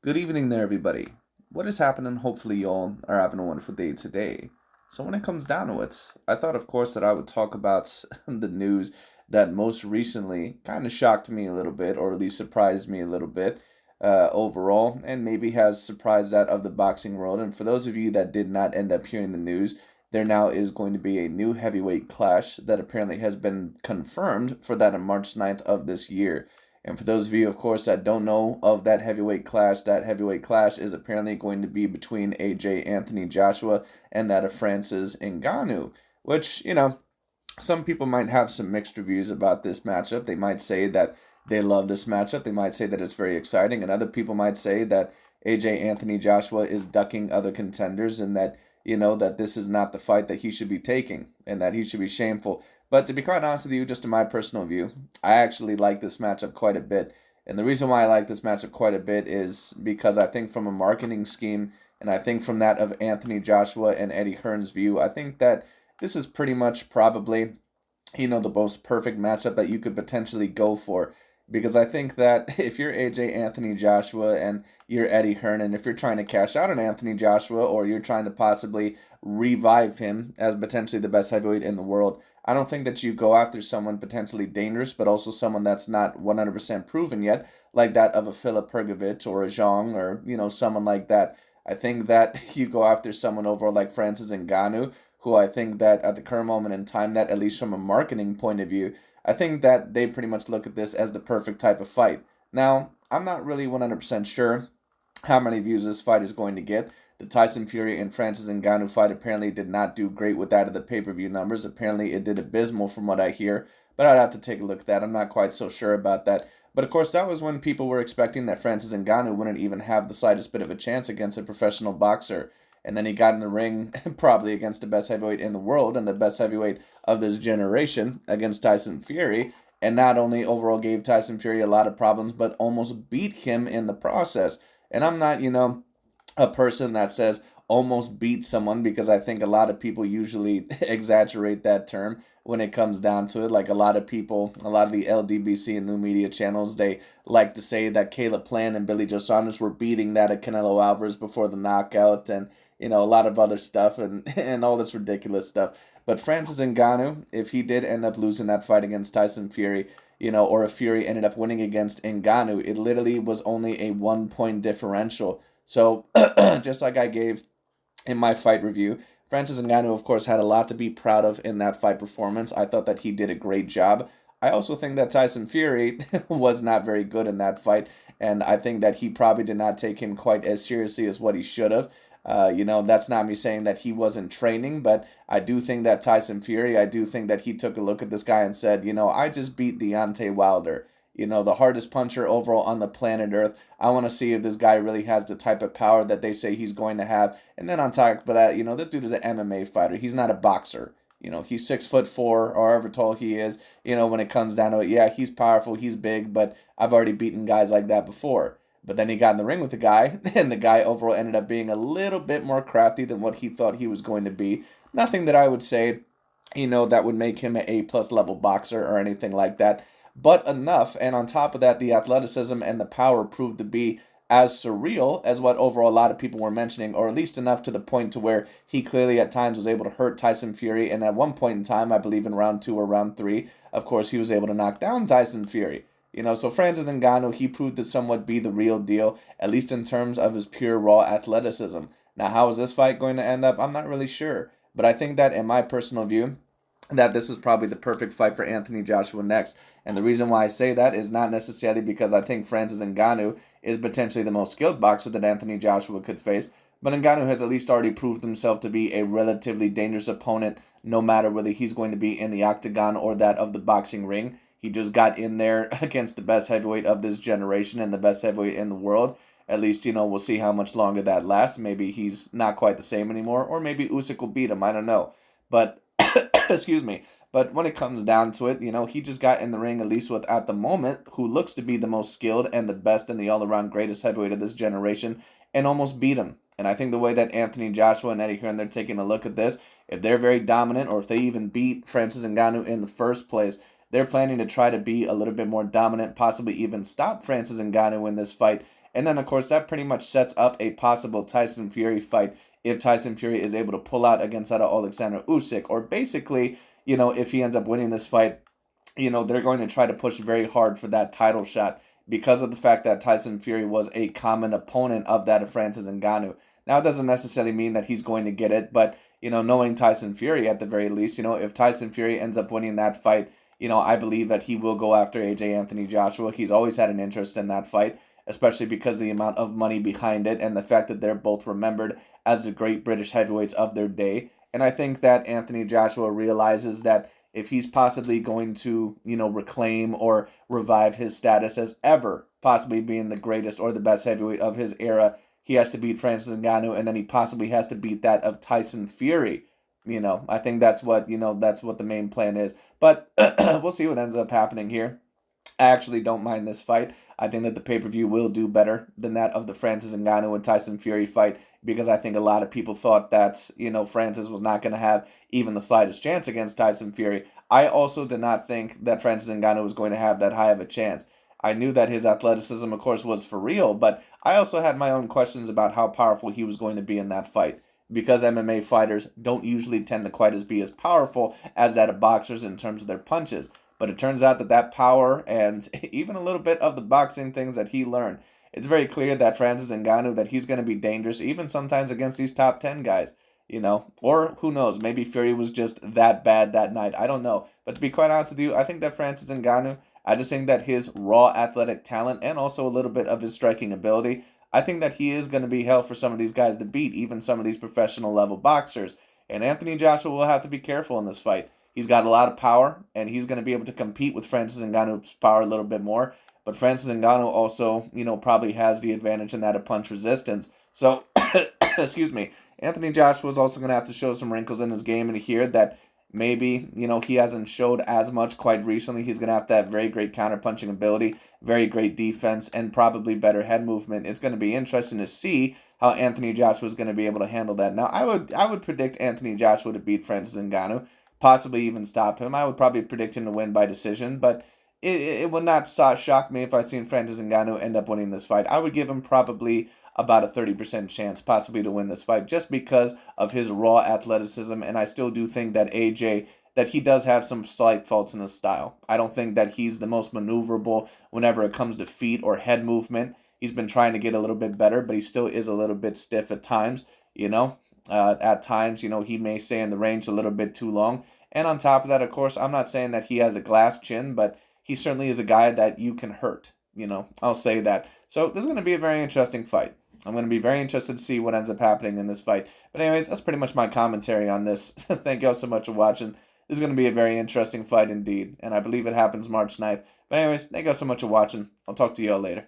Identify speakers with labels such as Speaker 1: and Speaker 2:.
Speaker 1: Good evening there, everybody. What is happening? Hopefully, y'all are having a wonderful day today. So, when it comes down to it, I thought, of course, that I would talk about the news that most recently kind of shocked me a little bit, or at least surprised me a little bit overall, and maybe has surprised that of the boxing world. And for those of you that did not end up hearing the news, there now is going to be a new heavyweight clash that apparently has been confirmed for that on March 9th of this year. And for those of you, of course, that don't know of that heavyweight clash is apparently going to be between AJ Anthony Joshua and that of Francis Ngannou, which, some people might have some mixed reviews about this matchup. They might say that they love this matchup. They might say that it's very exciting, and other people might say that AJ Anthony Joshua is ducking other contenders and that that this is not the fight that he should be taking and that he should be shameful. But to be quite honest with you, just in my personal view, I actually like this matchup quite a bit. And the reason why I like this matchup quite a bit is because I think from a marketing scheme and I think from that of Anthony Joshua and Eddie Hearn's view, I think that this is pretty much probably the most perfect matchup that you could potentially go for. Because I think that if you're AJ Anthony Joshua and you're Eddie Hearn, and if you're trying to cash out on Anthony Joshua or you're trying to possibly revive him as potentially the best heavyweight in the world, I don't think that you go after someone potentially dangerous, but also someone that's not 100% proven yet, like that of a Filip Pergovic or a Zhang or, someone like that. I think that you go after someone over like Francis Ngannou, who I think that at the current moment in time, that at least from a marketing point of view, I think that they pretty much look at this as the perfect type of fight. Now, I'm not really 100% sure how many views this fight is going to get. The Tyson Fury and Francis Ngannou fight apparently did not do great with that of the pay-per-view numbers. Apparently, it did abysmal from what I hear, but I'd have to take a look at that. I'm not quite so sure about that. But of course, that was when people were expecting that Francis Ngannou wouldn't even have the slightest bit of a chance against a professional boxer. And then he got in the ring, probably against the best heavyweight in the world and the best heavyweight of this generation against Tyson Fury. And not only overall gave Tyson Fury a lot of problems, but almost beat him in the process. And I'm not, a person that says almost beat someone because I think a lot of people usually exaggerate that term when it comes down to it. Like a lot of people, a lot of the LDBC and new media channels, they like to say that Caleb Plant and Billy Joe Saunders were beating that of Canelo Alvarez before the knockout and, a lot of other stuff and all this ridiculous stuff. But Francis Ngannou, if he did end up losing that fight against Tyson Fury, or if Fury ended up winning against Ngannou, it literally was only a 1 point differential. So, just like I gave in my fight review, Francis Ngannou, of course, had a lot to be proud of in that fight performance. I thought that he did a great job. I also think that Tyson Fury was not very good in that fight, and I think that he probably did not take him quite as seriously as what he should have. That's not me saying that he wasn't training, but I do think that Tyson Fury, I do think that he took a look at this guy and said, I just beat Deontay Wilder, the hardest puncher overall on the planet Earth. I want to see if this guy really has the type of power that they say he's going to have. And then on top of that, this dude is an MMA fighter. He's not a boxer. He's 6'4" or however tall he is. When it comes down to it, yeah, he's powerful, he's big, but I've already beaten guys like that before. But then he got in the ring with the guy, and the guy overall ended up being a little bit more crafty than what he thought he was going to be. Nothing that I would say, that would make him an A+ level boxer or anything like that. But enough, and on top of that, the athleticism and the power proved to be as surreal as what overall a lot of people were mentioning, or at least enough to the point to where he clearly at times was able to hurt Tyson Fury. And at one point in time, I believe in round 2 or round 3, of course, he was able to knock down Tyson Fury. So Francis Ngannou, he proved to somewhat be the real deal, at least in terms of his pure raw athleticism. Now, how is this fight going to end up? I'm not really sure. But I think that, in my personal view, that this is probably the perfect fight for Anthony Joshua next. And the reason why I say that is not necessarily because I think Francis Ngannou is potentially the most skilled boxer that Anthony Joshua could face, but Ngannou has at least already proved himself to be a relatively dangerous opponent, no matter whether he's going to be in the octagon or that of the boxing ring. He just got in there against the best heavyweight of this generation and the best heavyweight in the world. At least, we'll see how much longer that lasts. Maybe he's not quite the same anymore, or maybe Usyk will beat him. I don't know. But excuse me. But when it comes down to it, he just got in the ring, at least with, at the moment, who looks to be the most skilled and the best and the all around greatest heavyweight of this generation, and almost beat him. And I think the way that Anthony Joshua and Eddie Hearn, they're taking a look at this, if they're very dominant, or if they even beat Francis Ngannou in the first place, they're planning to try to be a little bit more dominant, possibly even stop Francis Ngannou in this fight, And then, of course, that pretty much sets up a possible Tyson Fury fight if Tyson Fury is able to pull out against that Alexander Usyk. Or basically, if he ends up winning this fight, they're going to try to push very hard for that title shot because of the fact that Tyson Fury was a common opponent of that of Francis Ngannou. Now, it doesn't necessarily mean that he's going to get it, but, knowing Tyson Fury at the very least, if Tyson Fury ends up winning that fight, I believe that he will go after AJ Anthony Joshua. He's always had an interest in that fight, especially because of the amount of money behind it and the fact that they're both remembered as the great British heavyweights of their day. And I think that Anthony Joshua realizes that if he's possibly going to, reclaim or revive his status as ever possibly being the greatest or the best heavyweight of his era, he has to beat Francis Ngannou, and then he possibly has to beat that of Tyson Fury. I think that's what the main plan is. But we'll see what ends up happening here. I actually don't mind this fight. I think that the pay-per-view will do better than that of the Francis Ngannou and Tyson Fury fight because I think a lot of people thought that, Francis was not going to have even the slightest chance against Tyson Fury. I also did not think that Francis Ngannou was going to have that high of a chance. I knew that his athleticism, of course, was for real, but I also had my own questions about how powerful he was going to be in that fight because MMA fighters don't usually tend to quite be as powerful as that of boxers in terms of their punches. But it turns out that power and even a little bit of the boxing things that he learned, it's very clear that Francis Ngannou, that he's going to be dangerous, even sometimes against these top 10 guys, Or who knows, maybe Fury was just that bad that night. I don't know. But to be quite honest with you, I think that Francis Ngannou, I just think that his raw athletic talent and also a little bit of his striking ability, I think that he is going to be hell for some of these guys to beat, even some of these professional level boxers. And Anthony Joshua will have to be careful in this fight. He's got a lot of power, and he's going to be able to compete with Francis Ngannou's power a little bit more. But Francis Ngannou also, probably has the advantage in that of punch resistance. So, excuse me, Anthony Joshua is also going to have to show some wrinkles in his game in here that maybe, he hasn't showed as much quite recently. He's going to have very great counter-punching ability, very great defense, and probably better head movement. It's going to be interesting to see how Anthony Joshua is going to be able to handle that. Now, I would predict Anthony Joshua to beat Francis Ngannou, possibly even stop him. I would probably predict him to win by decision, but it would not shock me if I seen Francis Ngannou end up winning this fight. I would give him probably about a 30% chance possibly to win this fight just because of his raw athleticism, and I still do think that AJ, that he does have some slight faults in his style. I don't think that he's the most maneuverable whenever it comes to feet or head movement. He's been trying to get a little bit better, but he still is a little bit stiff at times, At times, he may stay in the range a little bit too long. And on top of that, of course, I'm not saying that he has a glass chin, but he certainly is a guy that you can hurt. I'll say that. So this is going to be a very interesting fight. I'm going to be very interested to see what ends up happening in this fight. But anyways, that's pretty much my commentary on this. Thank you all so much for watching. This is going to be a very interesting fight indeed. And I believe it happens March 9th. But anyways, thank you all so much for watching. I'll talk to you all later.